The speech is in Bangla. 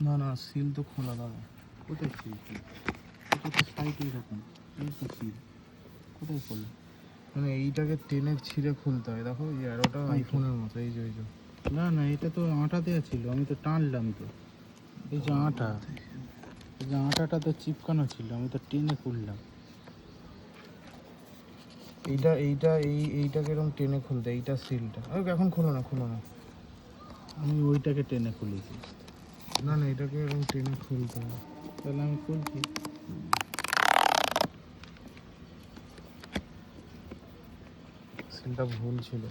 না না, সিল তো খোলা দাদা। কোথায় সিল? এটা তো সাইডে এরকম, এই তো সিল। কোথায় খোলা? মানে এইটাকে টেনে ছিঁড়ে খুলতে হয়। দেখো এই অ্যারোটা আইফোনের মতো, এই যে এই যে। না না, এটা তো আটা দেওয়া ছিল, আমি তো টানলাম তো। এই যে আটা, এই যে আটাটা তো চিপকানো ছিল, আমি তো টেনে খুললাম। এইটাকে এরকম টেনে খুলতে, এইটা সিলটা। এখন খোলো না, খোলো না। আমি ওইটাকে টেনে খুলেছি। না না, এটাকে এরকম টেনে খুলতে হবে। তাহলে আমি খুলছি। সিলটা ভুল ছিল।